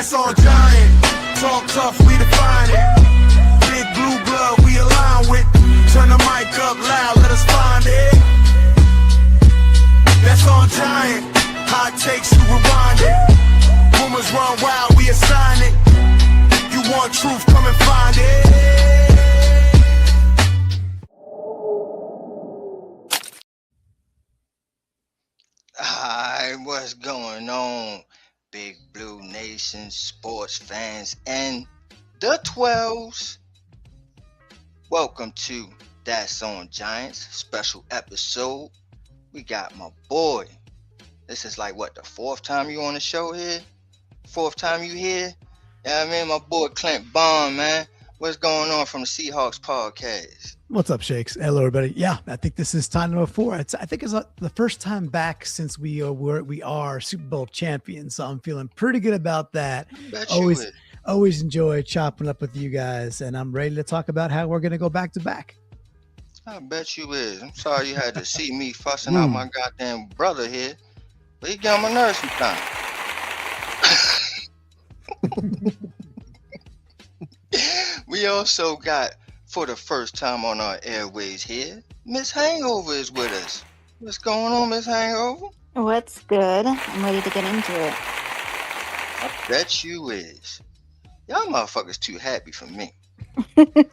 That's on giant. Talk tough, we define it. Big blue blood, we align with. Turn the mic up loud, let us find it. That's on giant. Hot takes, you rewind it. Rumors run wild, we assign it. You want truth, come and find it. Hi, what's going on, Big Blue Nation sports fans and the 12s? Welcome to That's on Giants special episode. We got my boy. This is like what, the fourth time you on the show here? Fourth time you here? Yeah, I mean, my boy Clint Bond, man. What's going on from the Seahawks podcast? What's up, Shakes? Hello, everybody. Yeah, I think this is time number 4. I think it's the first time back since we are Super Bowl champions, so I'm feeling pretty good about that. Always enjoy chopping up with you guys, and I'm ready to talk about how we're going to go back to back. I bet you is. I'm sorry you had to see me fussing out my goddamn brother here, but he get on my nerves sometimes. We also got, for the first time on our airways here, Miss Hangover is with us. What's going on, Miss Hangover? What's good? I'm ready to get into it. I bet you is. Y'all motherfuckers too happy for me. It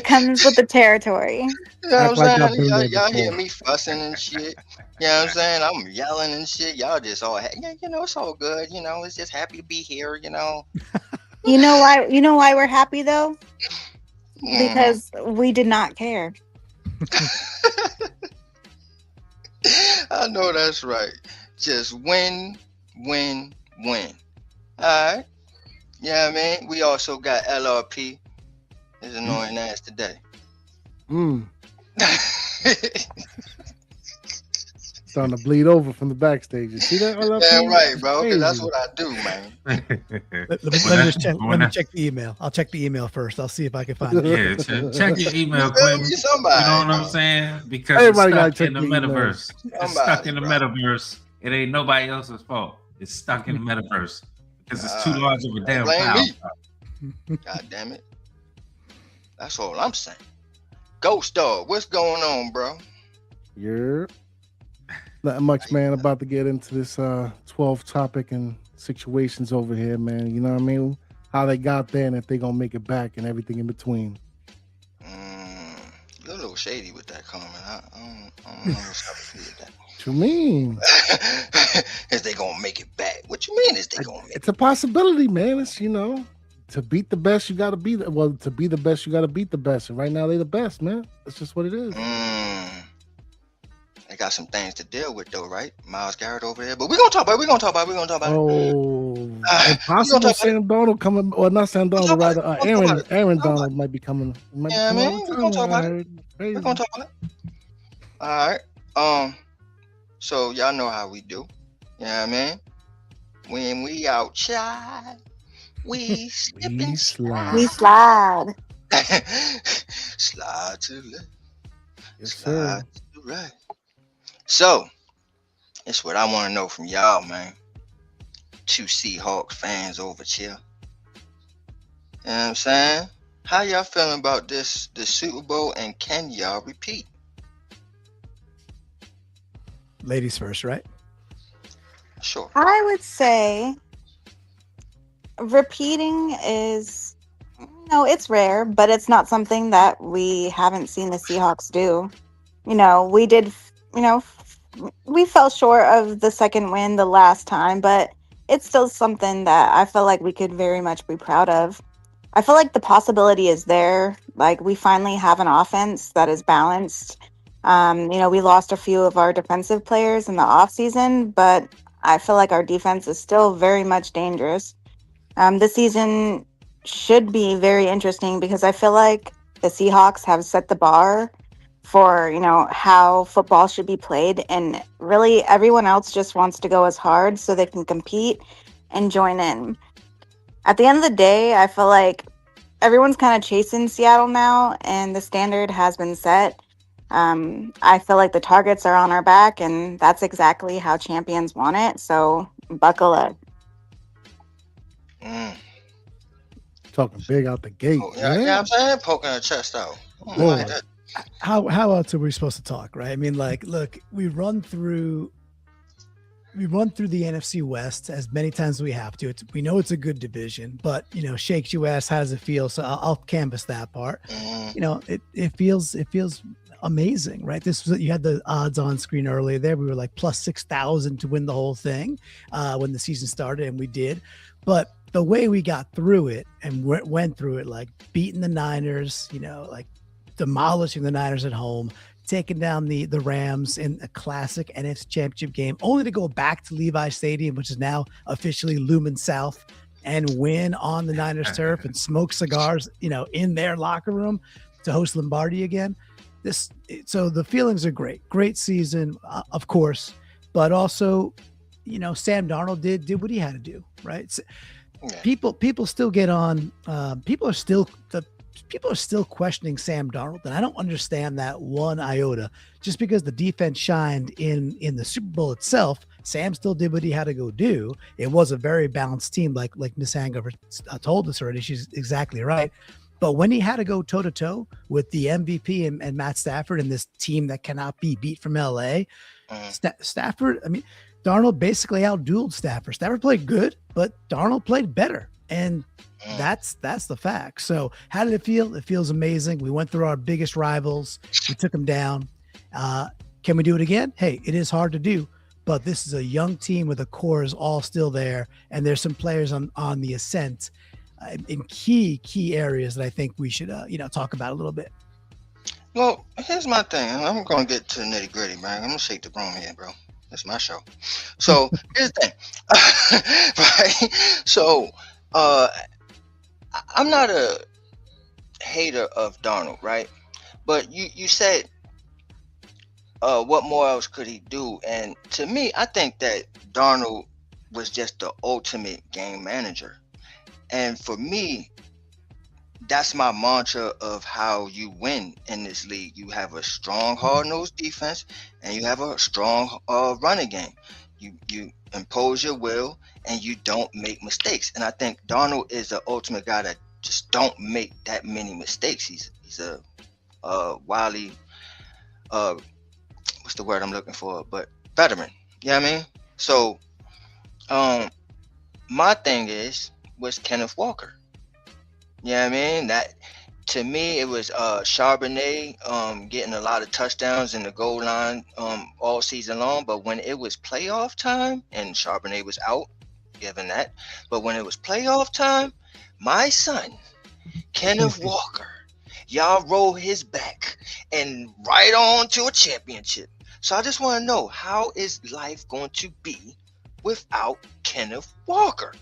comes with the territory. You know what I'm saying? Y'all hear me fussing and shit. You know what I'm saying? I'm yelling and shit. Y'all just all yeah, you know, it's all good. You know, it's just happy to be here, you know. You know why we're happy though? Because we did not care. I know that's right. Just win. Alright. Yeah, man. We also got LRP. His annoying ass today. Starting to bleed over from the backstage. You see that? Damn right, bro. Because that's what I do, man. Let me check the email. I'll check the email first. I'll see if I can find it. Yeah, check your email, Clinton. You know what I'm saying? Because everybody it's stuck in the metaverse. It's stuck in the metaverse. It ain't nobody else's fault. It's stuck in the metaverse because it's too large of a damn power. God damn it. That's all I'm saying. Ghost Dog, what's going on, bro? You're not much, man. About to get into this 12 topic and situations over here, man. You know what I mean? How they got there and if they gonna make it back and everything in between. You're a little shady with that comment. I don't know what's up with that. What you mean? Is they gonna make it back? What you mean? Is they gonna make it? It's a possibility, man. It's, you know, to beat the best, you gotta be to be the best, you gotta beat the best. And right now, they the best, man. That's just what it is. They got some things to deal with, though, right? Myles Garrett over here, but we're gonna talk about it. Oh, impossible. Sam Darnold coming, or not Sam Darnold, rather Aaron Donald might be coming. Yeah, man, we're gonna talk about it. We're gonna talk about it. All right. So y'all know how we do. You know what I mean? When we outside, we slip and slide. We slide. Slide to the left. Yes, slide to the right. So, it's what I want to know from y'all, man. 2 Seahawks fans over here. You know what I'm saying? How y'all feeling about the Super Bowl, and can y'all repeat? Ladies first, right? Sure. I would say repeating is, it's rare, but it's not something that we haven't seen the Seahawks do. We did, we fell short of the second win the last time, but it's still something that I feel like we could very much be proud of. I feel like the possibility is there. Like, we finally have an offense that is balanced. We lost a few of our defensive players in the offseason, but I feel like our defense is still very much dangerous. This season should be very interesting because I feel like the Seahawks have set the bar for, how football should be played. And really everyone else just wants to go as hard so they can compete and join in. At the end of the day, I feel like everyone's kind of chasing Seattle now, and the standard has been set. I feel like the targets are on our back, and that's exactly how champions want it. So buckle up. Talking big out the gate. Yeah, I'm saying poking her chest out. Well, how else are we supposed to talk, right? I mean, like, look, we run through the NFC West as many times as we have to. We know it's a good division, but Shakes, you asked, how does it feel? So I'll canvas that part. It feels amazing, right? You had the odds on screen earlier there. We were like plus 6,000 to win the whole thing when the season started, and we did. But the way we got through it and went through it, like beating the Niners, like demolishing the Niners at home, taking down the Rams in a classic NFC Championship game, only to go back to Levi Stadium, which is now officially Lumen South, and win on the Niners turf and smoke cigars, in their locker room to host Lombardi again. So the feelings are great season, of course, but also, Sam Darnold did what he had to do, right? So, people still get on. People are still questioning Sam Darnold, and I don't understand that one iota. Just because the defense shined in the Super Bowl itself, Sam still did what he had to go do. It was a very balanced team, like Miss Hangover told us already. She's exactly right. But when he had to go toe to toe with the MVP and Matt Stafford and this team that cannot be beat from LA, Stafford, I mean, Darnold basically outdueled Stafford. Stafford played good, but Darnold played better. And that's the fact. So how did it feel? It feels amazing. We went through our biggest rivals. We took them down. Can we do it again? Hey, it is hard to do, but this is a young team where the core is all still there. And there's some players on the ascent in key areas that I think we should, talk about a little bit. Well, here's my thing. I'm going to get to the nitty gritty, man. I'm going to shake the broom here, bro. That's my show. So here's the thing, right? So I'm not a hater of Darnold, right? But you said, what more else could he do? And to me, I think that Darnold was just the ultimate game manager. And for me, that's my mantra of how you win in this league. You have a strong, hard-nosed defense, and you have a strong running game. You impose your will, and you don't make mistakes. And I think Darnold is the ultimate guy that just don't make that many mistakes. He's a wily, what's the word I'm looking for? But veteran. You know what I mean? So, my thing was Kenneth Walker. You know what I mean? That, to me, it was Charbonnet getting a lot of touchdowns in the goal line all season long. But when it was playoff time, and Charbonnet was out, given that, but when it was playoff time, my son, Kenneth Walker, y'all roll his back and right on to a championship. So I just want to know, how is life going to be without Kenneth Walker?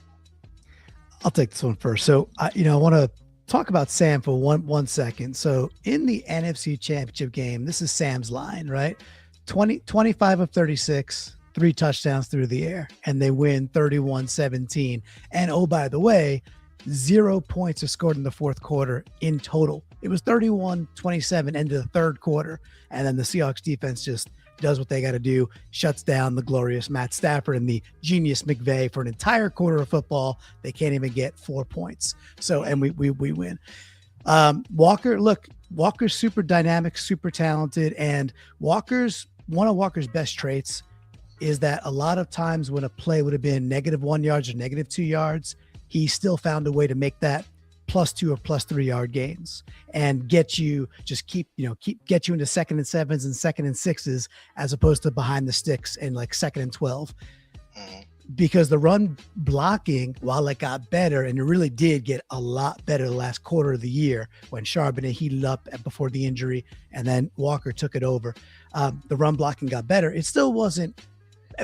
I'll take this one first. So, I want to talk about Sam for one second. So in the NFC Championship game, this is Sam's line, right? 25 of 36, 3 touchdowns through the air, and they win 31-17. And oh, by the way, 0 points are scored in the fourth quarter in total. It was 31-27 into the third quarter. And then the Seahawks defense just does what they got to do, shuts down the glorious Matt Stafford and the genius McVay for an entire quarter of football. They can't even get 4 points. So, and we win. Walker's super dynamic, super talented. And one of Walker's best traits is that a lot of times when a play would have been -1 yards or -2 yards, he still found a way to make that +2 or +3 yard gains and get you get you into 2nd and 7s and 2nd and 6s as opposed to behind the sticks and like 2nd and 12. Because the run blocking, while it got better, and it really did get a lot better the last quarter of the year when Charbonnet heated up before the injury and then Walker took it over, the run blocking got better. It still wasn't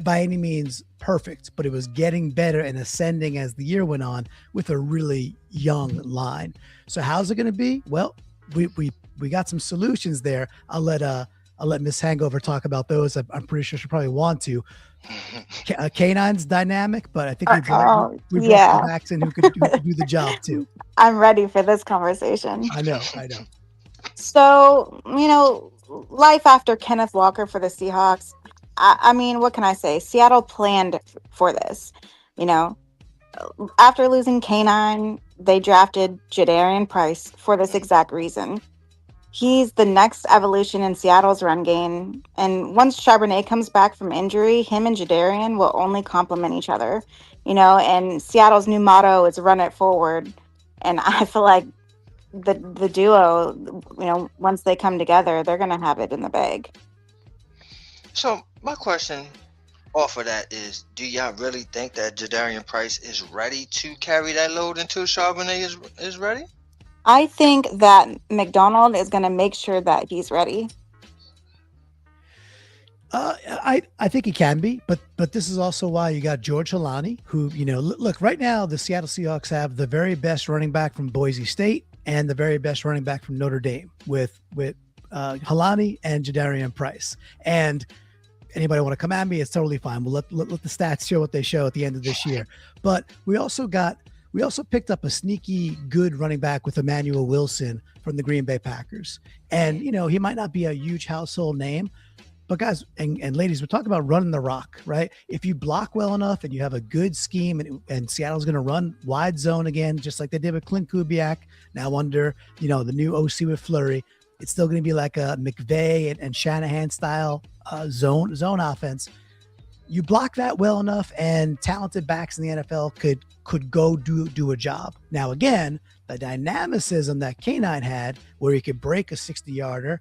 by any means perfect, but it was getting better and ascending as the year went on with a really young line. So how's it going to be? Well, we got some solutions there. I'll let Miss Hangover talk about those. I'm pretty sure she'll probably want to. K9's dynamic, but I think we brought Jaxon who could do the job too. I'm ready for this conversation. I know. So, life after Kenneth Walker for the Seahawks. I mean, what can I say? Seattle planned for this. After losing K9, they drafted Jadarian Price for this exact reason. He's the next evolution in Seattle's run game. And once Charbonnet comes back from injury, him and Jadarian will only complement each other. And Seattle's new motto is run it forward. And I feel like the duo, once they come together, they're going to have it in the bag. So my question off of that is, do y'all really think that Jadarian Price is ready to carry that load until Charbonnet is ready? I think that McDonald is going to make sure that he's ready. I think he can be, but this is also why you got George Holani, who, look, right now the Seattle Seahawks have the very best running back from Boise State and the very best running back from Notre Dame with Holani and Jadarian Price. And anybody want to come at me, it's totally fine. We'll let the stats show what they show at the end of this year. But we also picked up a sneaky good running back with Emmanuel Wilson from the Green Bay Packers. And, he might not be a huge household name, but guys and ladies, we're talking about running the rock, right? If you block well enough and you have a good scheme and Seattle's going to run wide zone again, just like they did with Clint Kubiak, now under, the new OC with Fleury, it's still going to be like a McVay and Shanahan style zone offense. You block that well enough and talented backs in the NFL could go do a job. Now, again, the dynamicism that K9 had where he could break a 60-yarder,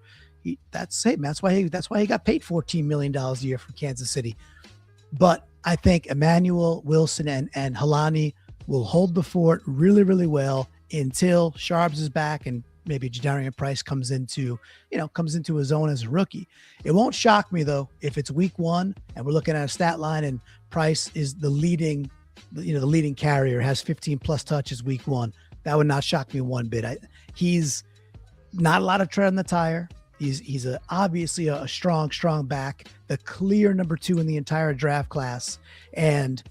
that's why he got paid $14 million a year from Kansas City. But I think Emmanuel Wilson and Holani will hold the fort really, really well until Sharps is back and maybe Jadarian Price comes into a zone as a rookie. It won't shock me though if it's week 1 and we're looking at a stat line and Price is the leading carrier, has 15 plus touches week 1. That would not shock me one bit. He's not a lot of tread on the tire. He's obviously a strong back, the clear number 2 in the entire draft class. And,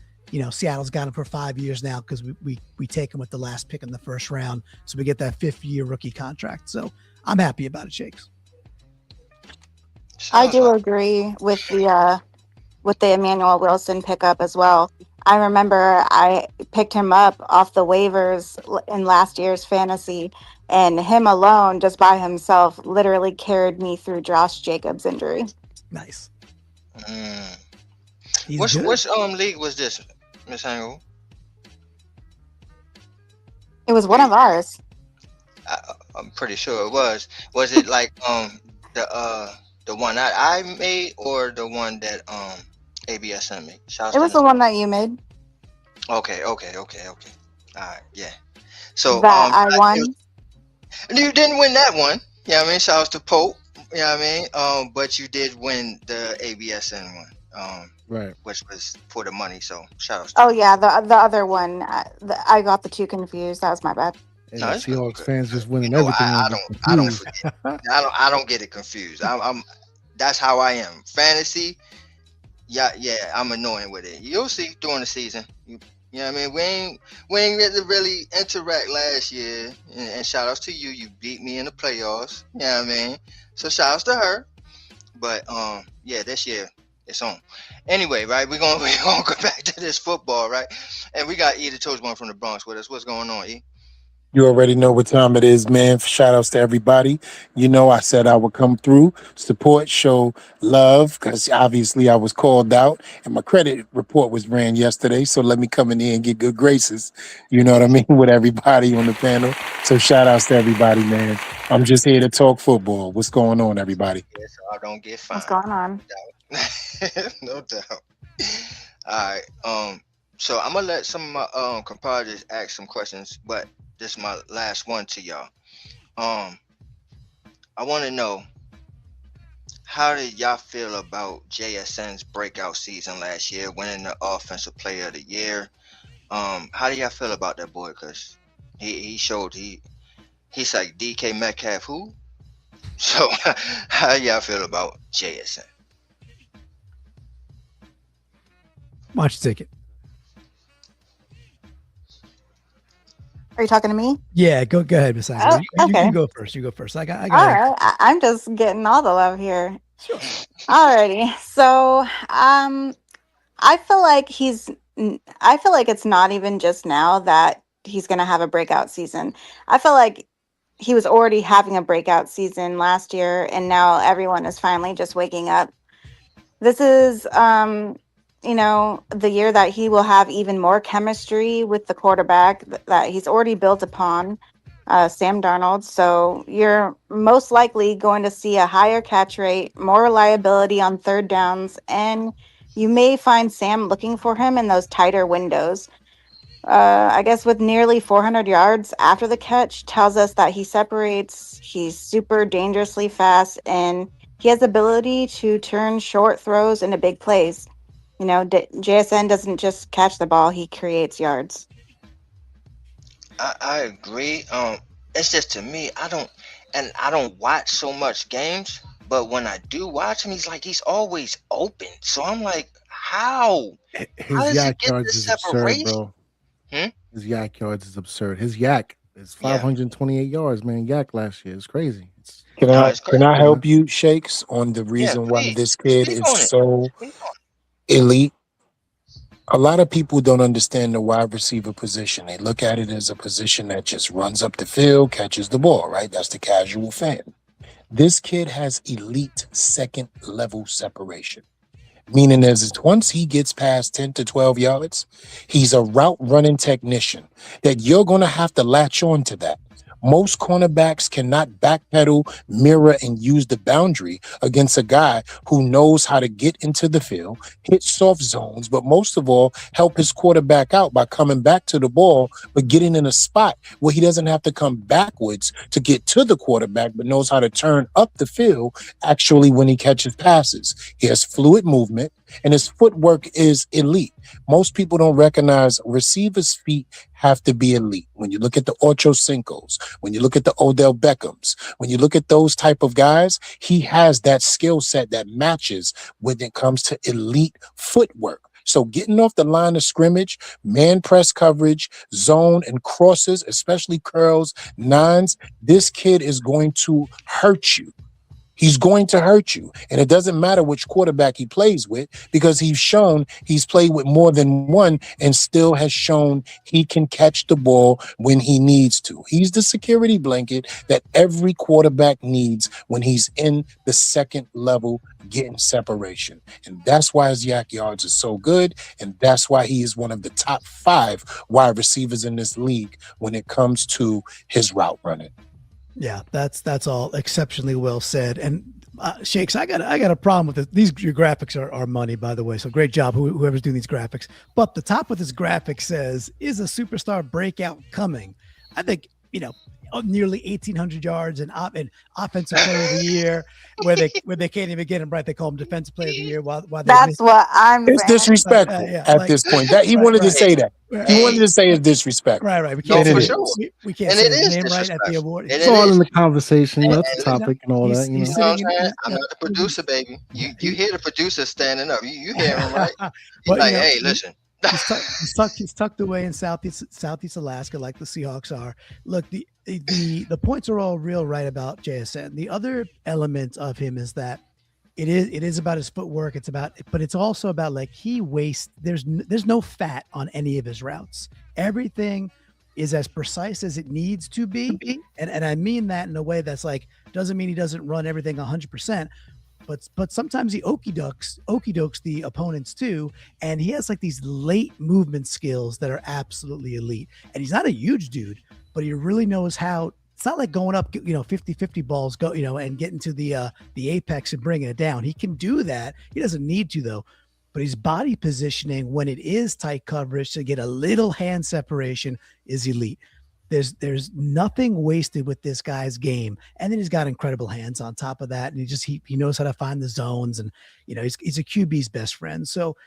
Seattle's got him for 5 years now because we take him with the last pick in the first round. So we get that 5th-year rookie contract. So I'm happy about it, Shakes. I do agree with the Emmanuel Wilson pickup as well. I remember I picked him up off the waivers in last year's fantasy, and him alone, just by himself, literally carried me through Josh Jacobs' injury. Nice. Which league was this, Miss Hangle? It was one of ours. I'm pretty sure it was. Was it like the one that I made or the one that ABSN made? It was the one that you made. Okay. All right, yeah. So that I won. You didn't win that one. Yeah, I mean, shouts to Pope. Yeah, I mean, but you did win the ABSN one. Right. Which was for the money. So shouts. Oh yeah, the other one. I got the two confused. That was my bad. And no, Seahawks fans just winning everything. I don't forget. I don't get it confused. I'm that's how I am. Fantasy. Yeah, I'm annoying with it. You'll see during the season. You know what I mean? We ain't really interact last year. And shout outs to you. You beat me in the playoffs. You know what I mean? So shout outs to her. But yeah, this year it's on. Anyway, right? We're gonna go back to this football, right? And we got E the Toast One from the Bronx with us. What's going on, E? You already know what time it is, man. Shout outs to everybody. I said I would come through, support, show love, because obviously I was called out and my credit report was ran yesterday. So let me come in here and get good graces. You know what I mean? With everybody on the panel. So shout outs to everybody, man. I'm just here to talk football. What's going on, everybody? Yes, I don't get fined. What's going on? No doubt. All right. So I'm gonna let some of my compadres ask some questions, but this is my last one to y'all. I want to know, how did y'all feel about JSN's breakout season last year, winning the Offensive Player of the Year? How do y'all feel about that boy? Because he showed he's like DK Metcalf who? So how do y'all feel about JSN? Why don't you take it? Are you talking to me? Yeah, go ahead, Miss Angela. Oh, okay. You go first. You go first. I got all right. I'm just getting all the love here. Sure. Alrighty. So, I feel like it's not even just now that he's going to have a breakout season. I feel like he was already having a breakout season last year, and now everyone is finally just waking up. This is, the year that he will have even more chemistry with the quarterback that he's already built upon, Sam Darnold. So you're most likely going to see a higher catch rate, more reliability on third downs, and you may find Sam looking for him in those tighter windows. I guess with nearly 400 yards after the catch tells us that he separates, he's super dangerously fast, and he has the ability to turn short throws into big plays. JSN doesn't just catch the ball, he creates yards. I agree. It's just, to me, I don't watch so much games, but when I do watch him, he's always open. So I'm like, how His does he yak get yards the is absurd, separation? bro. Hmm? His yak yards is absurd. His yak is 528 yards, man. Yak last year. It's crazy. Can No, I it's can crazy. I help you, Shakes, on the Yeah, reason why please this kid speak is on it. so Speak on elite? A lot of people don't understand the wide receiver position. They look at it as a position that just runs up the field, catches the ball, right? That's the casual fan. This kid has elite second level separation. Meaning is once he gets past 10 to 12 yards, he's a route running technician that you're going to have to latch on to that. Most cornerbacks cannot backpedal, mirror, and use the boundary against a guy who knows how to get into the field, hit soft zones, but most of all, help his quarterback out by coming back to the ball, but getting in a spot where he doesn't have to come backwards to get to the quarterback, but knows how to turn up the field actually when he catches passes. He has fluid movement, and his footwork is elite. Most people don't recognize receivers' feet have to be elite. When you look at the Ocho Cincos, when you look at the Odell Beckhams, when you look at those type of guys, he has that skill set that matches when it comes to elite footwork. So getting off the line of scrimmage, man press coverage, zone, and crosses, especially curls, nines, this kid is going to hurt you. He's going to hurt you. And it doesn't matter which quarterback he plays with, because he's shown he's played with more than one and still has shown he can catch the ball when he needs to. He's the security blanket that every quarterback needs when he's in the second level getting separation. And that's why his yak yards are so good. And that's why he is one of the top 5 wide receivers in this league when it comes to his route running. Yeah, that's all exceptionally well said. And Shakes, I got a problem with it. Your graphics are money, by the way. So great job, whoever's doing these graphics. But the top of this graphic says, "Is a superstar breakout coming?" I think nearly 1,800 yards and offensive player of the year, where they can't even get him right. They call him defensive player of the year. While That's what I'm it's saying. disrespectful at this point. That he wanted to say that. He wanted to say it's disrespectful. Right. We can't for say sure. we can't And say it his is name right at the award. It's all in the conversation. That's the topic and all that. He's You know what I'm sitting saying? I'm not the producer, baby. You hear the producer standing up. You hear him, right? He's But, like, hey, listen. He's tucked away in Southeast Alaska, like the Seahawks are. Look, the points are all real right about JSN. The other element of him is that it is about his footwork. But it's also about, like, he wastes. There's no fat on any of his routes. Everything is as precise as it needs to be, and I mean that in a way that's like, doesn't mean he doesn't run everything 100%. But sometimes he okey dokes the opponents too, and he has like these late movement skills that are absolutely elite. And he's not a huge dude, but he really knows how. It's not like going up 50-50 balls go and getting to the apex and bringing it down. He can do that. He doesn't need to, though. But his body positioning when it is tight coverage to get a little hand separation is elite. There's nothing wasted with this guy's game. And then he's got incredible hands on top of that. And he knows how to find the zones, and he's a QB's best friend. So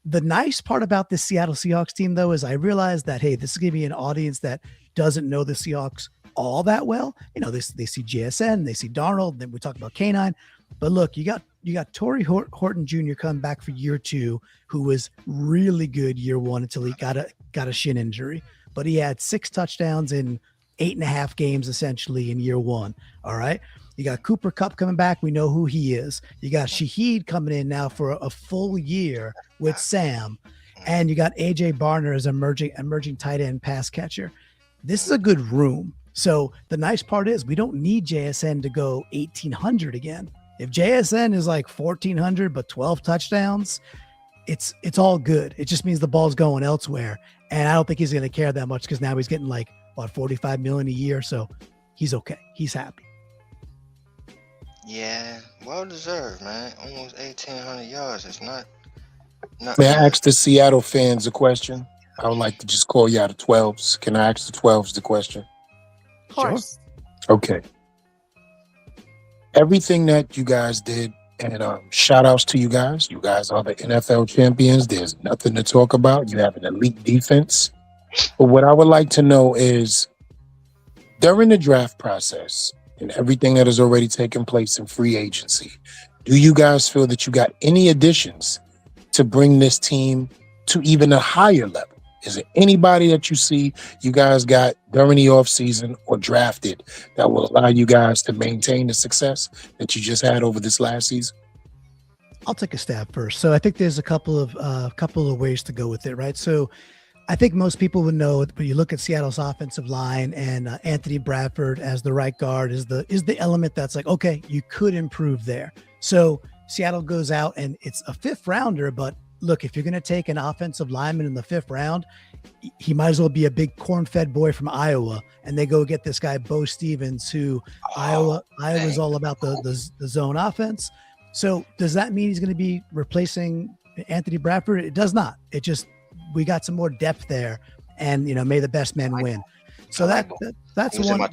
the nice part about this Seattle Seahawks team, though, is I realized that, hey, this is going to be an audience that doesn't know the Seahawks all that well. They see JSN, they see Darnold, then we talk about K9. But look, you got Torrey Horton Jr. coming back for year 2, who was really good year 1 until he got a shin injury. But he had 6 touchdowns in 8.5 games, essentially, in year 1. All right. You got Cooper Kupp coming back. We know who he is. You got Shaheed coming in now for a full year with Sam. and you got AJ Barner as emerging tight end pass catcher. This is a good room. So the nice part is we don't need JSN to go 1,800 again. If JSN is like 1,400 but 12 touchdowns, it's all good. It just means the ball's going elsewhere, and I don't think he's going to care that much because now he's getting like what, $45 million a year, so he's okay. He's happy. Yeah, well deserved, man. Almost 1,800 yards. It's not. May I ask the Seattle fans a question? I would like to just call you out of 12s. Can I ask the 12s the question? Of course. Sure. Okay. Everything that you guys did, and shout outs to you guys. You guys are the NFL champions. There's nothing to talk about. You have an elite defense. But what I would like to know is, during the draft process and everything that has already taken place in free agency, do you guys feel that you got any additions to bring this team to even a higher level? Is there anybody that you see you guys got during the offseason or drafted that will allow you guys to maintain the success that you just had over this last season? I'll take a stab first. So I think there's a couple of ways to go with it, right? So I think most people would know when you look at Seattle's offensive line and Anthony Bradford as the right guard is the element that's like, okay, you could improve there. So Seattle goes out and it's a 5th rounder, but look, if you're going to take an offensive lineman in the 5th round, he might as well be a big corn-fed boy from Iowa. And they go get this guy, Bo Stevens, who Iowa's all about the zone offense. So does that mean he's going to be replacing Anthony Bradford? It does not. It just, we got some more depth there, and may the best man win. So that's one.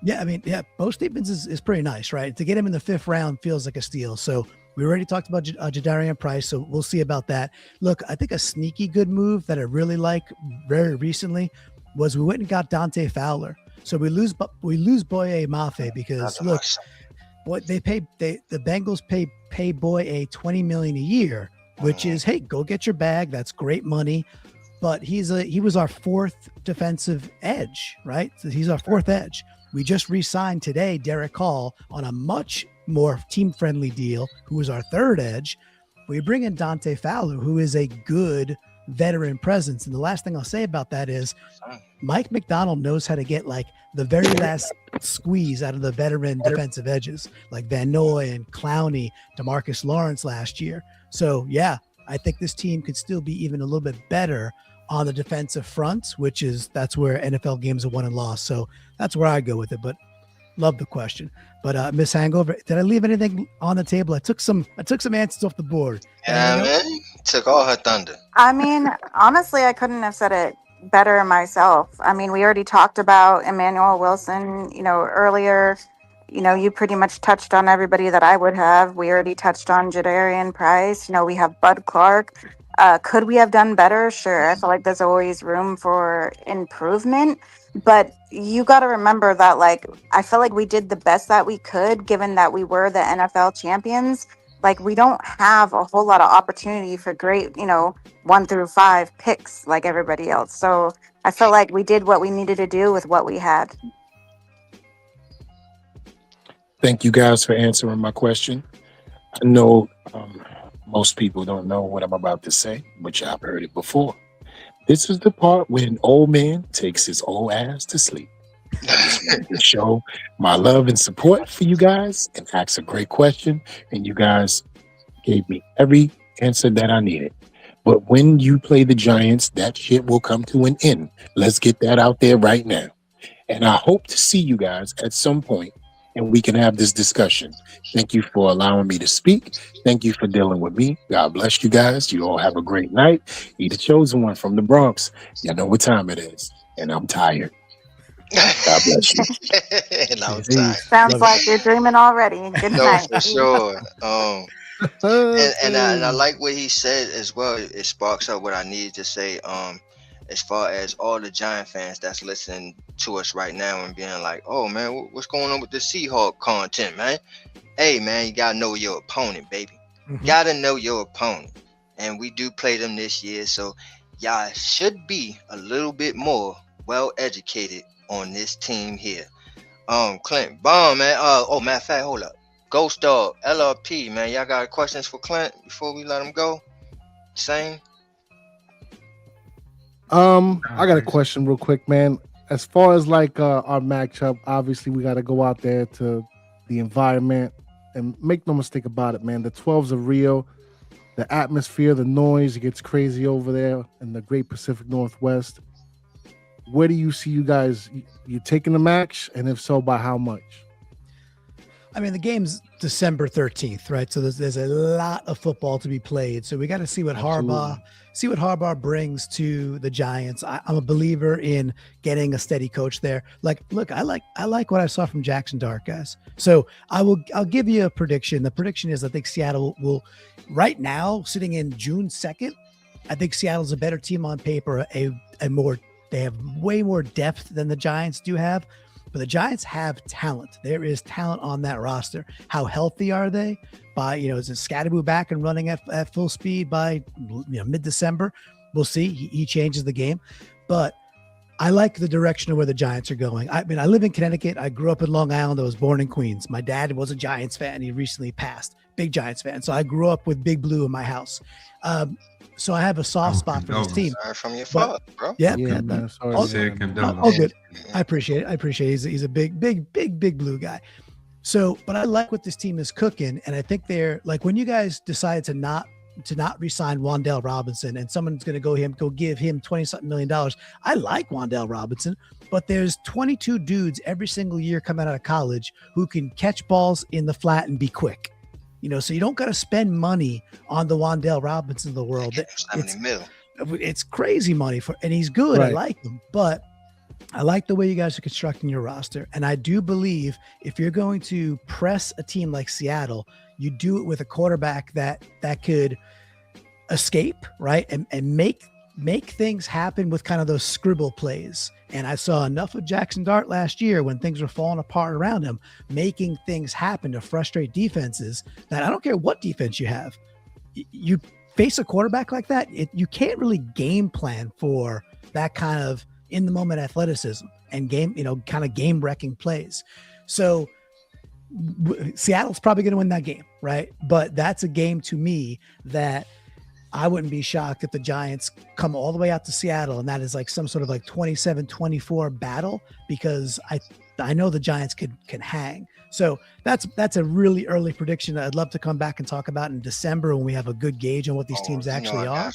Yeah, I mean, Bo Stevens is pretty nice, right? To get him in the 5th round feels like a steal. So we already talked about Jadarian Price, so we'll see about that. Look, I think a sneaky good move that I really like very recently was we went and got Dante Fowler. So we lose Boye Mafe because look, what the Bengals pay Boye $20 million a year, which is, hey, go get your bag. That's great money. But he was our 4th defensive edge, right? So he's our 4th edge. We just re-signed today Derek Hall on a much more team-friendly deal, who is our 3rd edge. We bring in Dante Fowler, who is a good veteran presence. And the last thing I'll say about that is Mike McDonald knows how to get like the very last squeeze out of the veteran defensive edges, like Van Noy and Clowney, DeMarcus Lawrence last year. So yeah, I think this team could still be even a little bit better on the defensive front, that's where NFL games are won and lost. So that's where I go with it, but love the question. But Miss Hangover, did I leave anything on the table? I took some answers off the board. Yeah, man, took all her thunder. I mean, honestly, I couldn't have said it better myself. I mean, we already talked about Emmanuel Wilson, earlier. You pretty much touched on everybody that I would have. We already touched on Jadarian Price. We have Bud Clark. Could we have done better? Sure. I feel like there's always room for improvement. But you got to remember that, I feel like we did the best that we could, given that we were the NFL champions. We don't have a whole lot of opportunity for great, 1 through 5 picks like everybody else. So I feel like we did what we needed to do with what we had. Thank you guys for answering my question. I know most people don't know what I'm about to say, but y'all heard it before. This is the part where an old man takes his old ass to sleep. I just wanted to show my love and support for you guys and ask a great question, and you guys gave me every answer that I needed. But when you play the Giants, that shit will come to an end. Let's get that out there right now. And I hope to see you guys at some point, and we can have this discussion. Thank you for allowing me to speak. Thank you for dealing with me. God bless you guys. You all have a great night. Be the chosen one from the Bronx. Y'all know what time it is, and I'm tired. God bless you. And I'm tired. Sounds like you're dreaming already. Good night. For sure. And I like what he said as well. It sparks up what I needed to say. As far as all the Giant fans that's listening to us right now and being like, oh man, what's going on with the Seahawk content, man? Hey man, you gotta know your opponent, baby. Mm-hmm. Gotta know your opponent. And we do play them this year, so y'all should be a little bit more well educated on this team here. Clint, bomb, man. Matter of fact, hold up. Ghost Dog, LRP, man. Y'all got questions for Clint before we let him go? Same? I got a question real quick, man. As far as like our matchup, obviously we got to go out there to the environment and make no mistake about it, man. The 12s are real. The atmosphere, the noise, it gets crazy over there in the Great Pacific Northwest. Where do you see you guys? You taking the match, and if so, by how much? I mean, the game's December 13th, right? So there's a lot of football to be played. So we got to see what Harbaugh brings to the Giants. I'm a believer in getting a steady coach there. Like, look, I like what I saw from Jaxon Dart, guys. So I'll give you a prediction. The prediction is I think Seattle will, right now, sitting in June 2nd, I think Seattle's a better team on paper, they have way more depth than the Giants do have. But the Giants have talent. There is talent on that roster. How healthy are they? Is it Scatterboo back and running at full speed by mid-December? We'll see. He changes the game. But I like the direction of where the Giants are going. I mean, I live in Connecticut. I grew up in Long Island. I was born in Queens. My dad was a Giants fan. He recently passed. Big Giants fan. So I grew up with Big Blue in my house. So I have a soft spot for this team. Sorry from your father, bro. Yeah, man. Sorry. All good. I appreciate it. He's a big blue guy. So, but I like what this team is cooking, and I think they're like when you guys decided to not re-sign Wan'Dale Robinson, and someone's going to go give him $20-something million. I like Wan'Dale Robinson, but there's 22 dudes every single year coming out of college who can catch balls in the flat and be quick. So you don't got to spend money on the Wan'Dale Robinson of the world. It's crazy money and he's good. Right. I like him, but I like the way you guys are constructing your roster. And I do believe if you're going to press a team like Seattle, you do it with a quarterback that could escape, right? And make things happen with kind of those scribble plays. And I saw enough of Jaxon Dart last year when things were falling apart around him, making things happen to frustrate defenses that I don't care what defense you have. You face a quarterback like that, you can't really game plan for that kind of in the moment athleticism and kind of game wrecking plays. So Seattle's probably going to win that game, right? But that's a game to me that I wouldn't be shocked if the Giants come all the way out to Seattle and that is like some sort of like 27-24 battle, because I know the Giants can hang. So that's a really early prediction that I'd love to come back and talk about in December when we have a good gauge on what these teams actually are.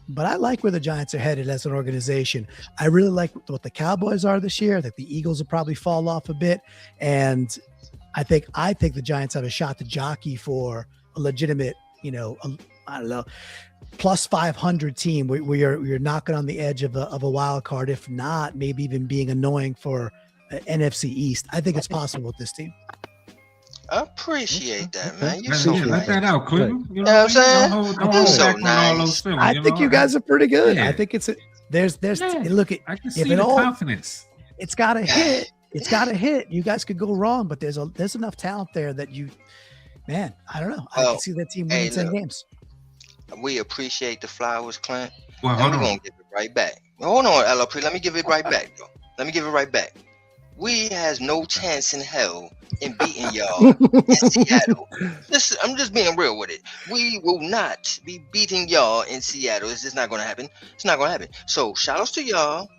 But I like where the Giants are headed as an organization. I really like what the Cowboys are this year. I think the Eagles will probably fall off a bit. And I think the Giants have a shot to jockey for a legitimate, I don't know, plus 500 team where you're knocking on the edge of a wild card. If not, maybe even being annoying for NFC East. I think it's possible with this team. I appreciate that, man. Let that out, Clinton. You know what I'm saying? Don't hold so back nice. on all those feelings. I think you guys are pretty good. Yeah. I think look at I can see the confidence. It's got to hit. It's got to hit. You guys could go wrong, but there's enough talent there that I don't know. I can see that team winning 10 games. We appreciate the flowers, Clint. Well, and we're going to give it right back. Hold on, LLP. Let me give it right back, though. We has no chance in hell in beating y'all in Seattle. Listen, I'm just being real with it. We will not be beating y'all in Seattle. It's just not going to happen. It's not going to happen. So, shout outs to y'all.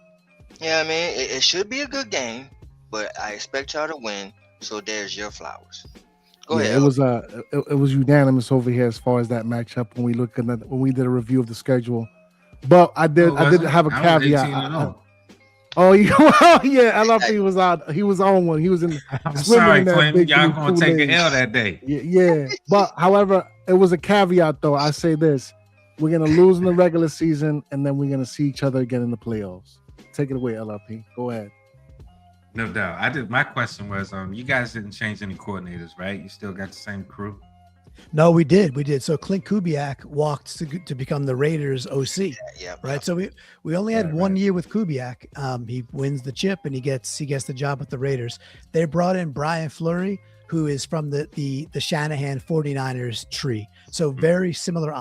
Yeah, I mean, it should be a good game, but I expect y'all to win. So, there's your flowers. Go ahead. It was unanimous over here as far as that matchup when we did a review of the schedule. But I did have a caveat. Yeah, LRP was out. He was on one. He was in. I'm sorry, Clinton. Y'all gonna take an L that day. Yeah. But however, it was a caveat though. I say this: we're gonna lose in the regular season, and then we're gonna see each other again in the playoffs. Take it away, LRP. Go ahead. No doubt. My question was, you guys didn't change any coordinators, right? You still got the same crew. No, we did. So Clint Kubiak walked to become the Raiders OC. Yeah. Right. So we only had 1 year with Kubiak. He wins the chip and he gets the job with the Raiders. They brought in Brian Fleury, who is from the Shanahan 49ers tree. So very similar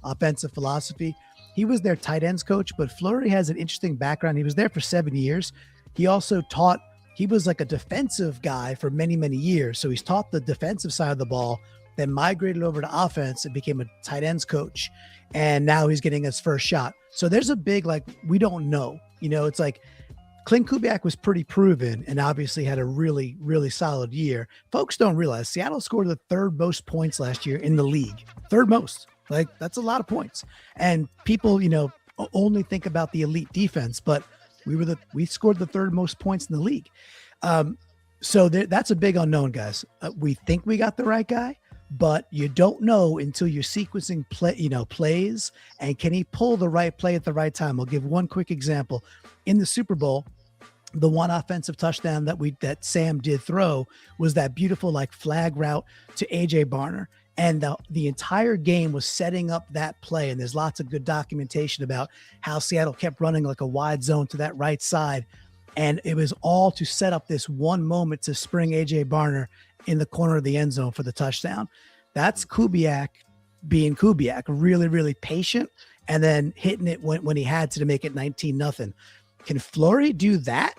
offensive philosophy. He was their tight ends coach, but Fleury has an interesting background. He was there for 7 years. He also he was like a defensive guy for many, many years. So he's taught the defensive side of the ball, then migrated over to offense and became a tight ends coach. And now he's getting his first shot. So there's a big, like, we don't know, it's like Clint Kubiak was pretty proven and obviously had a really, really solid year. Folks don't realize Seattle scored the third most points last year in the league. Third most. Like, that's a lot of points. And people, only think about the elite defense, but we scored the third most points in the league. So that's a big unknown, guys. We think we got the right guy, but you don't know until you're sequencing plays, and can he pull the right play at the right time? I'll give one quick example. In the Super Bowl, the one offensive touchdown that Sam did throw was that beautiful like flag route to AJ Barner. And the entire game was setting up that play. And there's lots of good documentation about how Seattle kept running like a wide zone to that right side. And it was all to set up this one moment to spring AJ Barner in the corner of the end zone for the touchdown. That's Kubiak being Kubiak, really, really patient, and then hitting it when he had to make it 19-0. Can Flory do that?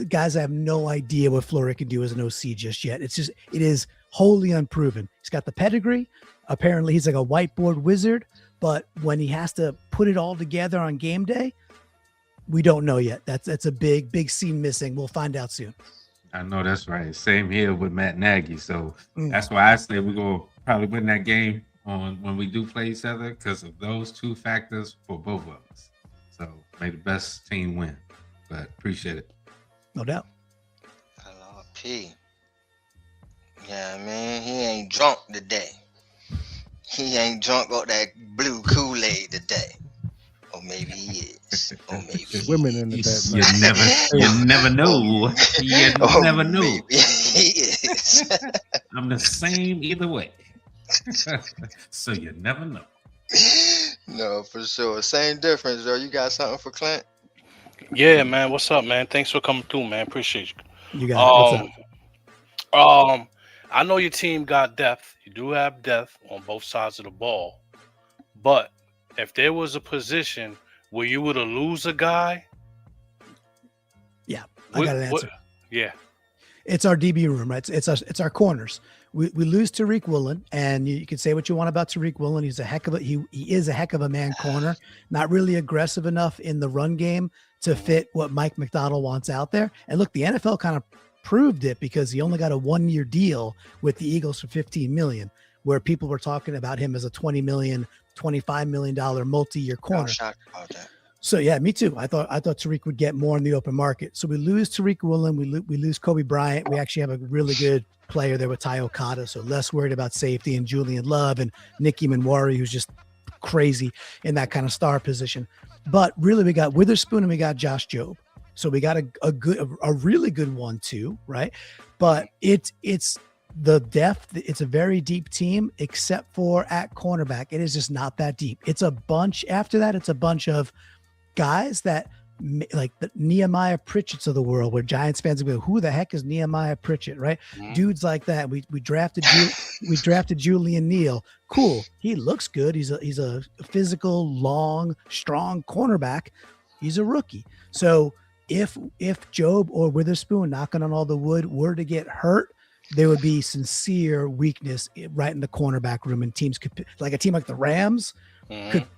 Guys, I have no idea what Flory can do as an OC just yet. It is wholly unproven. He's got the pedigree. Apparently he's like a whiteboard wizard, but when he has to put it all together on game day, we don't know yet. That's a big scene missing. We'll find out soon. I know that's right. Same here with Matt Nagy. So that's why I say we're going to probably win that game when we do play each other because of those two factors for both of us. So may the best team win. But appreciate it. No doubt. LRP. Yeah, man, he ain't drunk today. He ain't drunk off that blue Kool-Aid today. Or maybe he is. Or maybe There's women in the bed. You never know. You never know. Maybe he is. I'm the same either way. So you never know. No, for sure. Same difference, though. You got something for Clint? Yeah, man. What's up, man? Thanks for coming through, man. Appreciate you. You got it. What's up? I know your team got depth. You do have depth on both sides of the ball. But if there was a position where you would have lose a guy, yeah, I got an answer. Yeah, it's our DB room, right? It's our corners. We lose Tariq Woolen, and you can say what you want about Tariq Woolen. He's he is a heck of a man corner. Not really aggressive enough in the run game to fit what Mike McDonald wants out there. And look, the NFL kind of proved it because he only got a 1-year deal with the Eagles for $15 million, where people were talking about him as a $20 million, $25 million multi-year corner. I'm shocked about that. So yeah, me too. I thought Tariq would get more in the open market. So we lose Tariq Woolen, we lose Kobe Bryant. We actually have a really good player there with Ty Okada, so less worried about safety, and Julian Love and Nicky Manwari, who's just crazy in that kind of star position. But really, we got Witherspoon and we got Josh Jobe. So we got a really good one too, right? But it's the depth. It's a very deep team, except for at cornerback. It is just not that deep. It's a bunch. After that, it's a bunch of guys that like the Nehemiah Pritchett's of the world, where Giants fans will go, "Who the heck is Nehemiah Pritchett?" Right? Mm-hmm. Dudes like that. We drafted Julian Neal. Cool. He looks good. He's a physical, long, strong cornerback. He's a rookie. So if Jobe or Witherspoon, knocking on all the wood, were to get hurt, there would be sincere weakness right in the cornerback room, and teams could, like a team like the Rams,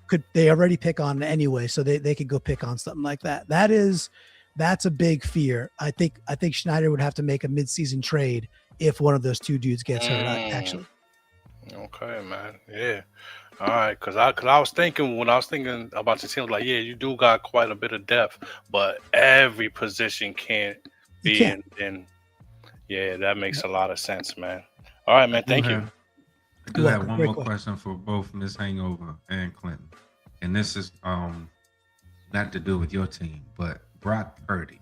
could they already pick on anyway, so they could go pick on something like that. That's a big fear. I think Schneider would have to make a midseason trade if one of those two dudes gets hurt. Actually. Okay, man. Yeah. All right, because I was thinking about the team, like, yeah, you do got quite a bit of depth, but every position can't be in. Yeah, that makes a lot of sense, man. All right, man. Thank you. I do have one more question for both Ms. Hangover and Clinton, and this is not to do with your team, but Brock Purdy.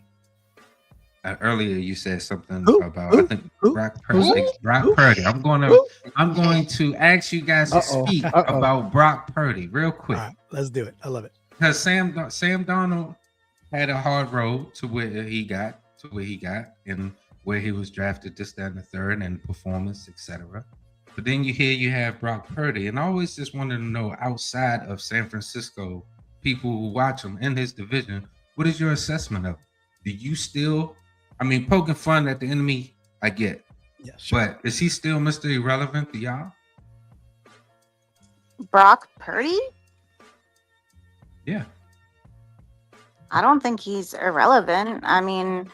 Earlier you said something about I think Brock Purdy. Brock Purdy. I'm going to ask you guys to speak about Brock Purdy real quick. All right, let's do it. I love it. Because Sam Darnold had a hard road to where he got, and where he was drafted, this, that, and the third, and performance, etc. But then you have Brock Purdy, and I always just wanted to know, outside of San Francisco, people who watch him in his division, what is your assessment of him? Do you still, poking fun at the enemy, I get. Yeah, sure. But is he still Mr. Irrelevant to y'all? Brock Purdy? Yeah. I don't think he's irrelevant. I mean,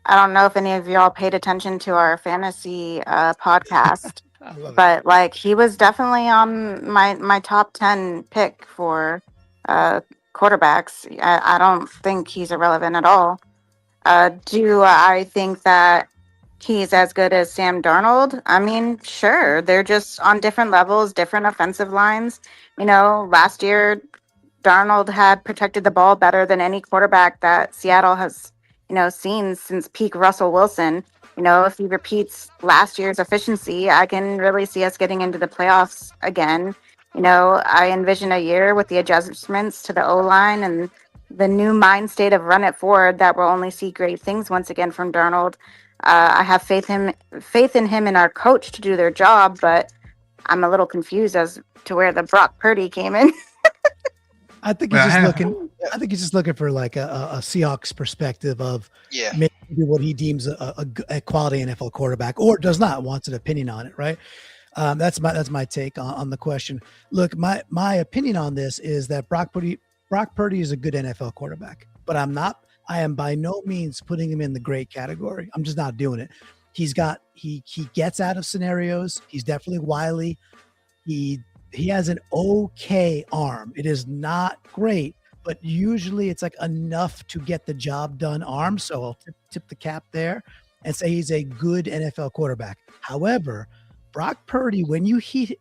I don't know if any of y'all paid attention to our fantasy podcast, I love it. but like he was definitely on my top 10 pick for uh, quarterbacks. I don't think he's irrelevant at all. Do I think that he's as good as Sam Darnold? I mean, sure. They're just on different levels, different offensive lines. Last year Darnold had protected the ball better than any quarterback that Seattle has, seen since peak Russell Wilson. If he repeats last year's efficiency, I can really see us getting into the playoffs again. I envision a year with the adjustments to the O line and the new mind state of run it forward that will only see great things once again from Darnold. I have faith in him and our coach to do their job, but I'm a little confused as to where the Brock Purdy came in. I think he's just looking. I think he's just looking for like a Seahawks perspective of maybe what he deems a quality NFL quarterback, or does not, wants an opinion on it. Right. That's my take on the question. Look, my opinion on this is that Brock Purdy is a good NFL quarterback, but I am by no means putting him in the great category. I'm just not doing it. He gets out of scenarios. He's definitely wily. He has an okay arm. It is not great, but usually it's like enough to get the job done arm. So I'll tip the cap there and say he's a good NFL quarterback. However, Brock Purdy, when you heat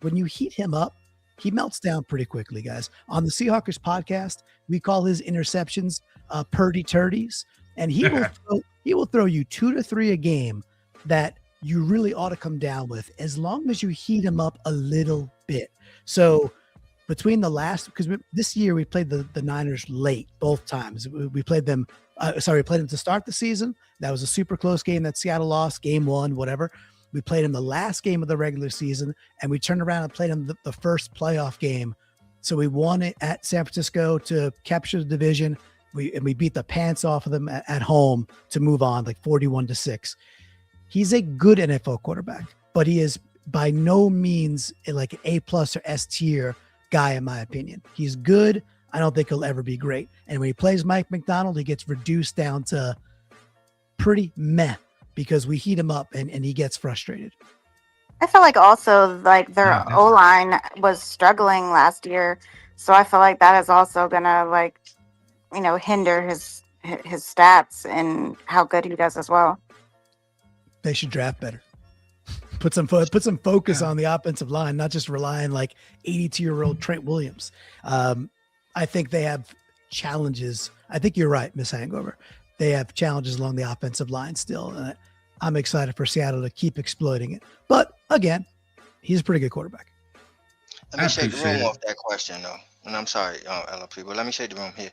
him up, he melts down pretty quickly, guys. On the Seahawkers podcast, we call his interceptions Purdy turdies, and he will throw you 2 to 3 a game that you really ought to come down with, as long as you heat him up a little bit. So between because this year we played the Niners late both times. We played them. We played them to start the season. That was a super close game that Seattle lost, game 1, whatever. We played him the last game of the regular season, and we turned around and played him the first playoff game. So we won it at San Francisco to capture the division. We beat the pants off of them at home to move on, like 41-6. He's a good NFL quarterback, but he is by no means like an A+ or S tier guy, in my opinion. He's good. I don't think he'll ever be great. And when he plays Mike McDonald, he gets reduced down to pretty meh because we heat him up and he gets frustrated. I feel like also like their O-line was struggling last year. So I feel like that is also gonna hinder his stats and how good he does as well. They should draft better. Put some focus on the offensive line, not just relying like 82-year-old Trent Williams. I think they have challenges. I think you're right, Miss Hangover. They have challenges along the offensive line still. And I'm excited for Seattle to keep exploiting it. But again, he's a pretty good quarterback. Let me shake the room off that question, though. And I'm sorry, LP, but let me shake the room here.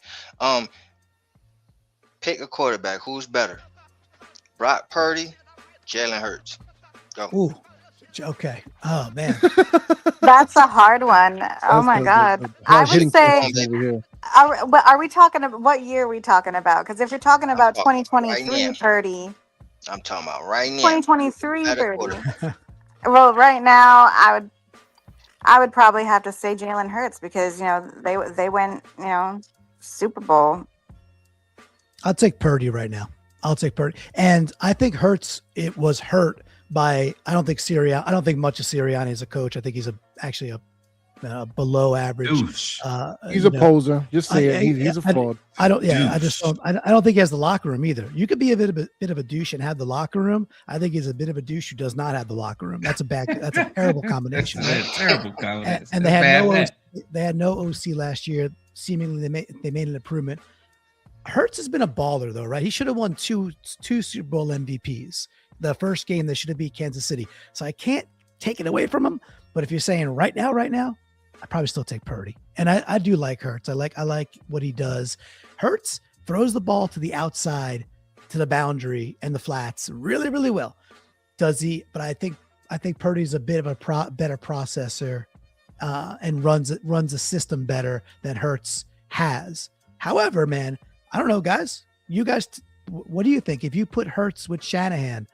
Pick a quarterback. Who's better? Brock Purdy, Jalen Hurts. Go. Ooh, okay. Oh, man. That's a hard one. Oh, my God. I would say, are we talking about, what year are we talking about? Because if you're talking about 2023 Purdy. I'm talking about right now. 2023 Purdy. Well, right now, I would probably have to say Jalen Hurts because, they went, Super Bowl. I'll take Purdy right now. I'll take Purdy. And I think Hurts, it was hurt by, I don't think much of Sirianni as a coach. I think he's actually a below average. He's a poser. Just say it. He's a fraud. I don't think he has the locker room either. You could be a bit of a douche and have the locker room. I think he's a bit of a douche who does not have the locker room. That's a terrible combination. That's a terrible combination. And they had no OC last year. Seemingly they made an improvement. Hurts has been a baller though, right? He should have won two Super Bowl MVPs. The first game they should have beat Kansas City. So I can't take it away from him. But if you're saying right now, I probably still take Purdy. And I do like Hurts. I like what he does. Hurts throws the ball to the outside, to the boundary and the flats really, really well. Does he? But I think Purdy's a bit of a better processor and runs a system better than Hurts has. However, man, I don't know, guys. You guys, what do you think? If you put Hurts with Shanahan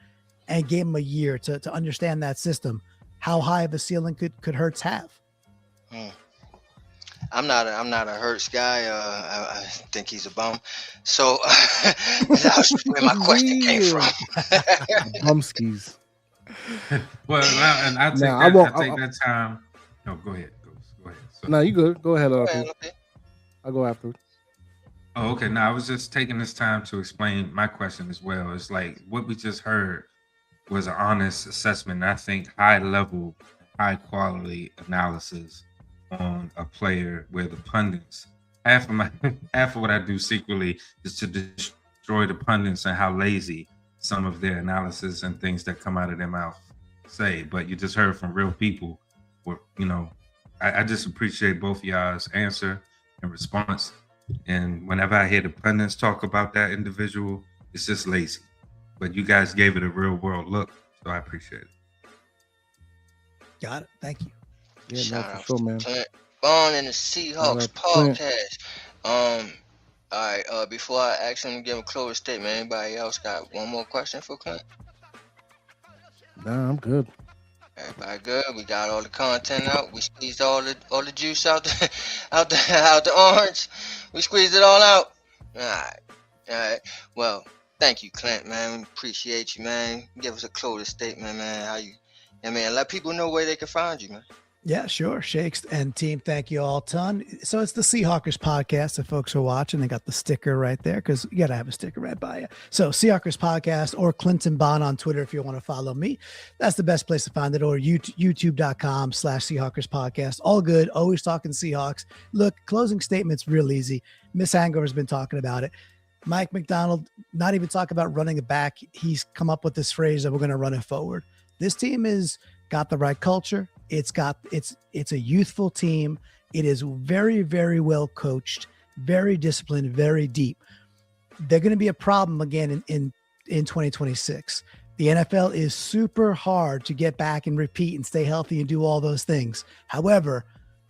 and gave him a year to understand that system, how high of a ceiling could Hurts have? I'm not a Hurts guy. I think he's a bum. So that's where my question came from. Bumskis. Well, I take Now I that. won't. I take that time. No, go ahead. Go ahead. So, No, you good. Go ahead, Go Arthur. ahead, okay. I'll go after. oh, okay. Now I was just taking this time to explain my question as well. It's like what we just heard was an honest assessment. I think high level, high quality analysis on a player where the pundits half of my half of what I do secretly is to destroy the pundits and how lazy some of their analysis and things that come out of their mouth say. But you just heard from real people where, I just appreciate both y'all's answer and response. And whenever I hear the pundits talk about that individual, it's just lazy. But you guys gave it a real world look, so I appreciate it. Got it. Thank you. Yeah, no, Shout for out sure, to man. Clint Bond and the Shout Seahawks out to Clint. podcast. All right. Before I ask him to give a closing statement, anybody else got one more question for Clint? Nah, I'm good. Everybody good? We got all the content out. We squeezed all the juice out the out the orange. We squeezed it all out. All right. Well, thank you, Clint, man. We appreciate you, man. Give us a closing statement, man. How you? I mean, let people know where they can find you, man. Yeah, sure. Shakes and team, thank you all a ton. So it's the Seahawkers podcast. If folks are watching, they got the sticker right there because you got to have a sticker right by you. So Seahawkers podcast or Clinton Bond on Twitter if you want to follow me. That's the best place to find it, or youtube.com/Seahawkers podcast. All good. Always talking Seahawks. Look, closing statement's real easy. Miss Hangover's been talking about it. Mike McDonald, not even talk about running it back. He's come up with this phrase that we're going to run it forward. This team is got the right culture. It's a youthful team. It is very, very well coached, very disciplined, very deep. They're going to be a problem again in 2026. The NFL is super hard to get back and repeat and stay healthy and do all those things. However,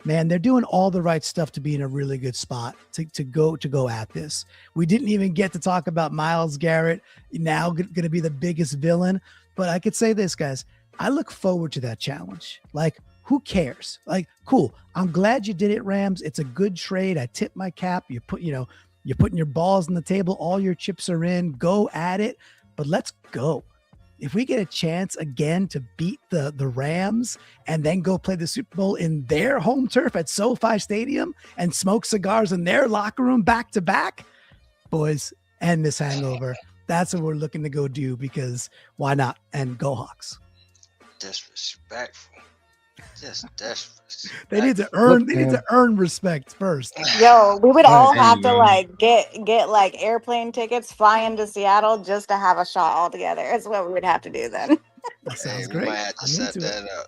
man, they're doing all the right stuff to be in a really good spot to go at this. We didn't even get to talk about Myles Garrett, now going to be the biggest villain. But I could say this, guys. I look forward to that challenge. Like, who cares? Like, cool. I'm glad you did it, Rams. It's a good trade. I tip my cap. You're putting your balls on the table. All your chips are in. Go at it. But let's go. If we get a chance again to beat the Rams and then go play the Super Bowl in their home turf at SoFi Stadium and smoke cigars in their locker room back to back, boys, and this hangover, that's what we're looking to go do, because why not? And go Hawks. Disrespectful. Just disrespectful. They need to earn respect first. Yo, we would all There have you to go. like get like airplane tickets, fly into Seattle just to have a shot all together. That's what we would have to do then. That sounds We great. might have to I'm set into that it. up.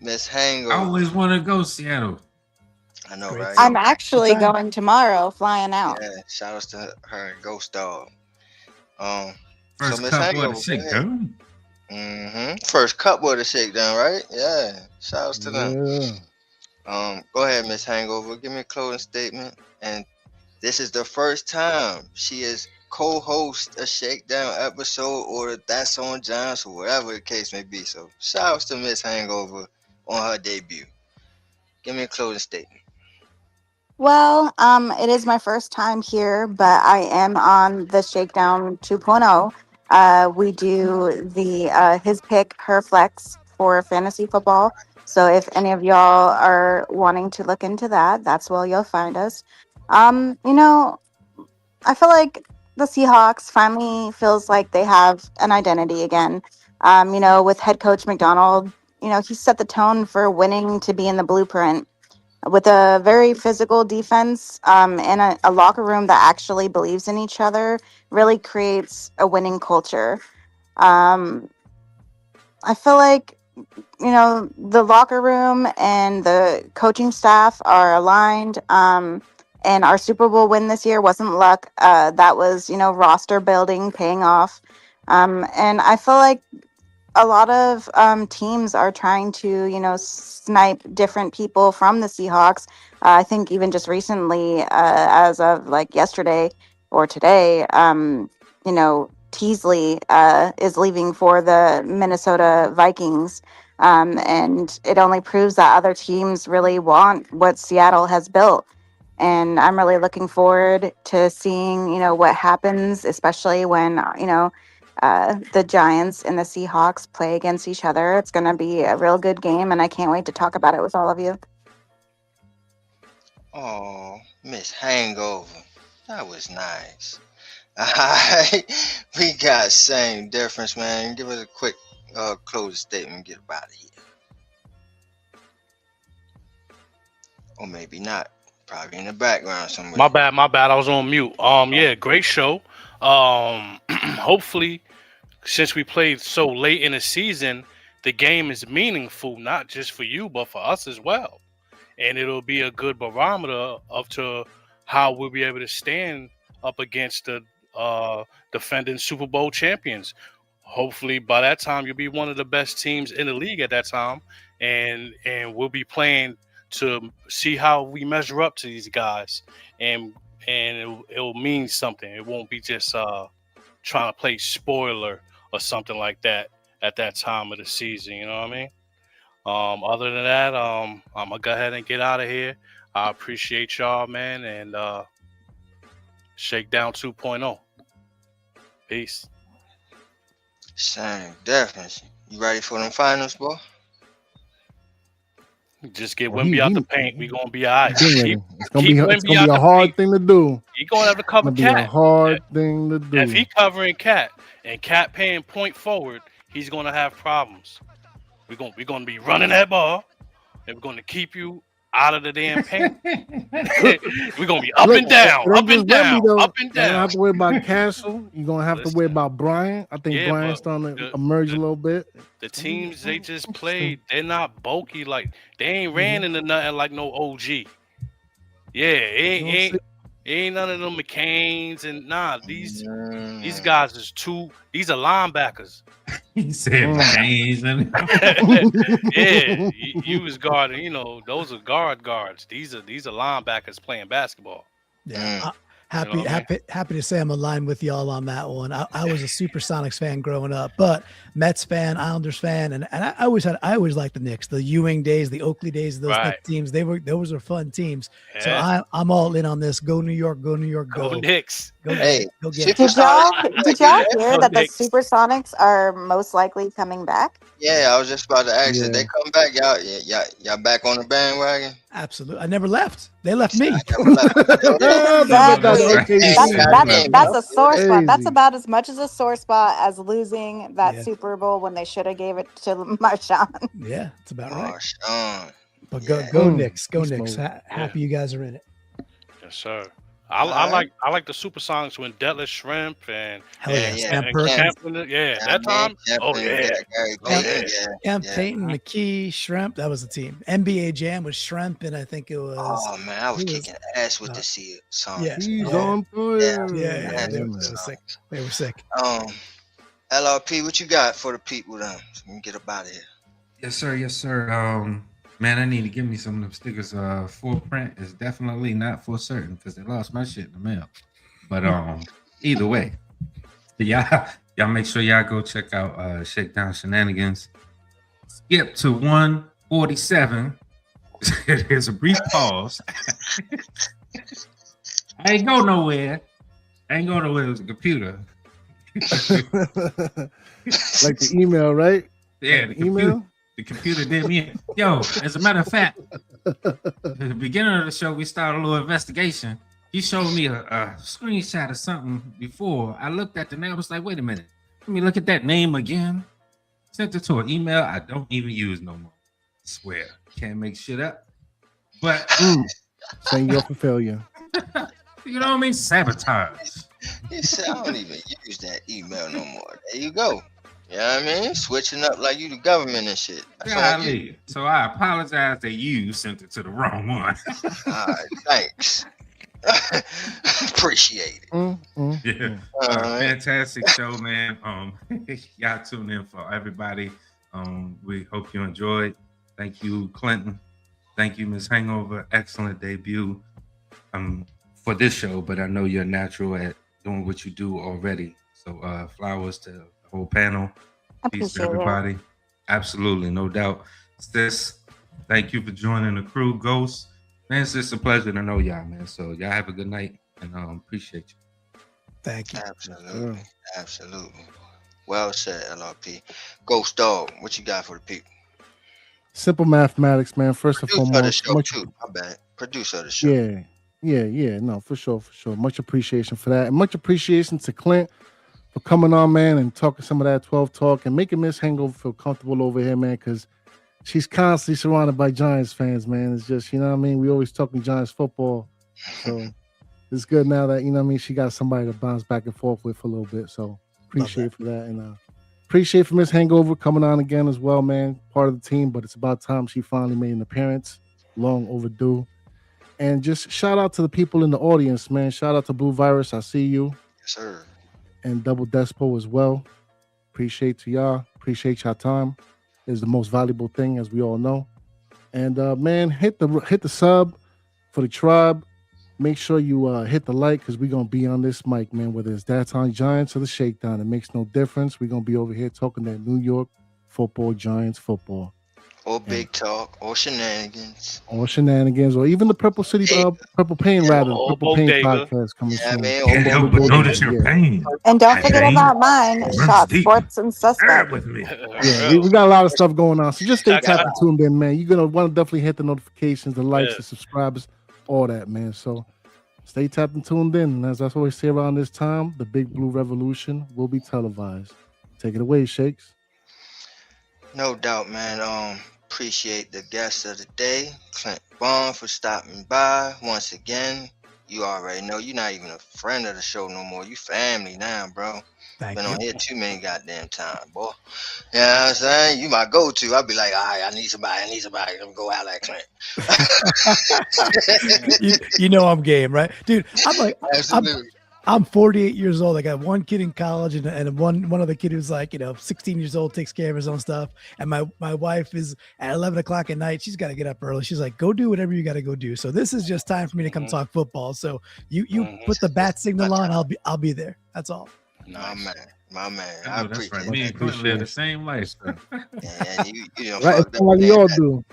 Miss I Hangover. always want to go Seattle. I know, Great right? I'm actually Good time. going tomorrow, flying out. Yeah, shout outs to her and Ghost Dog. So First Miss cup Hangover, of the shake, go ahead. girl. First cup of the shakedown, right? Yeah. Shout outs to them. Yeah. Go ahead, Miss Hangover. Give me a closing statement. And this is the first time she is co-host a shakedown episode, or That's on Giants, or whatever the case may be. So shout outs to Miss Hangover on her debut. Give me a closing statement. Well, it is my first time here, but I am on the Shakedown 2.0. We do the his pick, her flex for fantasy football. So if any of y'all are wanting to look into that, that's where you'll find us. You know, I feel like the Seahawks finally feels like they have an identity again. With head coach McDonald, he set the tone for winning to be in the blueprint with a very physical defense, and a locker room that actually believes in each other, really creates a winning culture. Um, I feel like, the locker room and the coaching staff are aligned. And our Super Bowl win this year wasn't luck. That was, roster building paying off. And I feel like a lot of teams are trying to, snipe different people from the Seahawks. I think even just recently, as of like yesterday or today, Teasley is leaving for the Minnesota Vikings. And it only proves that other teams really want what Seattle has built. And I'm really looking forward to seeing, what happens, especially when, the Giants and the Seahawks play against each other. It's going to be a real good game, and I can't wait to talk about it with all of you. Oh, Miss Hangover. That was nice. Alright. We got same difference, man. Give us a quick closing statement and get out of here. Or maybe not. Probably in the background somewhere. My bad. I was on mute. Yeah, great show. Hopefully, since we played so late in the season, the game is meaningful, not just for you, but for us as well. And it'll be a good barometer of to how we'll be able to stand up against the defending Super Bowl champions. Hopefully, by that time, you'll be one of the best teams in the league at that time, and we'll be playing to see how we measure up to these guys, and it'll mean something. It won't be just trying to play spoiler or something like that at that time of the season. You know what I mean? Other than that, I'm gonna go ahead and get out of here. I appreciate y'all, man, and Shakedown 2.0. Peace. Same difference. You ready for them finals, boy? Just get Wimby out the paint. We gonna be all right. It's gonna be a hard thing to do. He gonna have to cover It's Cat. a hard thing to do. If he covering Cat and Cat paying point forward, he's gonna have problems. We're gonna be running that ball, and we're gonna keep you out of the damn paint. We're gonna be up and down, up and down, up and down. You don't have to worry about Castle. You're gonna have to worry about Brian. I think Brian's starting to emerge a little bit. The teams they just played, they're not bulky. Like they ain't ran into nothing like no OG. Yeah, it ain't none of them McCains and these guys is these are linebackers. He said McCains and yeah, you was guarding, those are guards. These are linebackers playing basketball. Yeah. Happy to say I'm aligned with y'all on that one. I was a Supersonics fan growing up, but Mets fan, Islanders fan, and I always liked the Knicks, the Ewing days, the Oakley days, those Knicks teams. Those were fun teams. Yeah. So I'm all in on this. Go New York, go New York, go Knicks. Go hey, go get it. Did y'all hear that the Supersonics are most likely coming back? Yeah, I was just about to ask if they come back. Y'all back on the bandwagon? Absolutely. I never left. They left me. That's a sore spot. That's about as much as a sore spot as losing that Super Bowl when they should have gave it to Marshawn. Yeah, it's about right. Marshawn. But go Knicks. Go Knicks. Happy you guys are in it. Yes, sir. I like the Supersonics when Detlef Shrimp and that time. Peyton, McKee, Shrimp. That was the team. NBA Jam was Shrimp, and I think it was. Oh man, I was kicking ass with the song. Yeah, he's on fire. Yeah, they were sick. They were sick. LRP, what you got for the people? So we can get up out of here. Yes, sir. Man, I need to give me some of them stickers. Full print is definitely not for certain because they lost my shit in the mail. But either way, y'all make sure y'all go check out Shakedown Shenanigans. Skip to 147. There's a brief pause. I ain't go nowhere. It was a computer. Like the email, right? Yeah, the email. The computer did me. Yo, as a matter of fact, at the beginning of the show, we started a little investigation. He showed me a screenshot of something before. I looked at the name. I was like, wait a minute. Let me look at that name again. Sent it to an email I don't even use no more. I swear. Can't make shit up. But saying you're for failure. You know what I mean? Sabotage. He said, I don't even use that email no more. There you go. You know what I mean? Switching up like you the government and shit. So I apologize that you sent it to the wrong one. All right, thanks. Appreciate it. Fantastic show, man. Y'all tune in for everybody. We hope you enjoyed. Thank you, Clinton. Thank you, Miss Hangover. Excellent debut for this show, but I know you're natural at doing what you do already. So flowers to whole panel. Peace to everybody. Absolutely, no doubt. Sis, thank you for joining the crew. Ghost, man, it's just a pleasure to know y'all, man. So y'all have a good night, and appreciate you. Thank you. Absolutely. Absolutely. Well said, LRP. Ghost Dog, what you got for the people? Simple mathematics, man. First and Producer of the foremost, show, too. My bad. Producer of the show. yeah. No, for sure. Much appreciation for that, and much appreciation to Clint for coming on, man, and talking some of that 12 talk and making Miss Hangover feel comfortable over here, man, because she's constantly surrounded by Giants fans, man. It's just, you know what I mean? We always talking Giants football. So it's good now that, you know what I mean, she got somebody to bounce back and forth with for a little bit. So appreciate for that. And appreciate for Miss Hangover coming on again as well, man. Part of the team, but it's about time she finally made an appearance. Long overdue. And just shout out to the people in the audience, man. Shout out to Blue Virus. I see you. Yes, sir. And Double Despo as well. Appreciate to y'all. Appreciate y'all time. Is the most valuable thing, as we all know. And man, hit the sub for the tribe. Make sure you hit the like, because we're gonna be on this mic, man. Whether it's That's on Giants or the Shakedown, it makes no difference. We're gonna be over here talking that New York football, Giants football. Or big talk, or shenanigans. Or even the Purple City, Purple Pain, Purple Pain podcast coming soon. Can't help but notice your pain. And don't forget about mine, Shot Sports and Suspect. With me. Yeah, we got a lot of stuff going on. So just stay tapped and tuned in, man. You're gonna want to definitely hit the notifications, the likes, the subscribers, all that, man. So stay tapped and tuned in. And as I always say around this time, the Big Blue Revolution will be televised. Take it away, Shakes. No doubt, man. Appreciate the guest of the day, Clint Bond, for stopping by once again. You already know you're not even a friend of the show no more. You family now, bro. Thank Been you. on here too many goddamn time, boy. You know what I'm saying? You my go-to. I'll be like, all right, I need somebody. Let me go out like Clint. you know I'm game, right? Dude, Absolutely. I'm 48 years old. I got one kid in college and one other kid who's like, 16 years old, takes care of his own stuff. And my wife is at 11 o'clock at night. She's got to get up early. She's like, go do whatever you got to go do. So this is just time for me to come talk football. So you put the bat signal on. I'll be there. That's all. My man. I appreciate right. Me and Clint live the same lifestyle. And you done right, fucked up. Like we all do.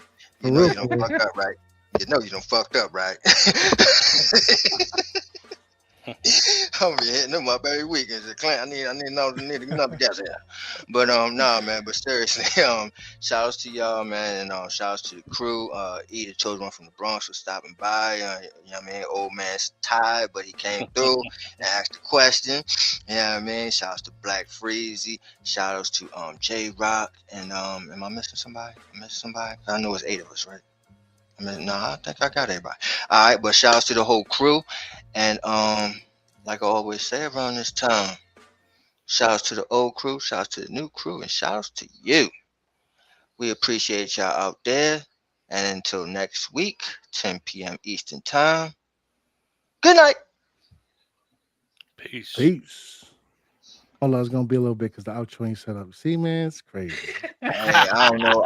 You know you done fucked up, right? You know you done fucked up, right? I'm hitting them up every week. Clint, I need another guest here. But nah, man. But seriously, shout outs to y'all, man, and shout outs to the crew. E, the chosen one from the Bronx, for stopping by. You know what I mean? Old man's tired, but he came through and asked a question. You know what I mean? Shout outs to Black Freezy. Shout outs to J Rock. And am I missing somebody? I know it's 8 of us, right? I think I got everybody. All right, but shout outs to the whole crew. And like I always say around this time, shout outs to the old crew, shout outs to the new crew, and shout outs to you. We appreciate y'all out there. And until next week, 10 p.m. Eastern Time. Good night. Peace. Hold on, it's gonna be a little bit because the outro ain't set up. See, man, it's crazy. Hey, I don't know.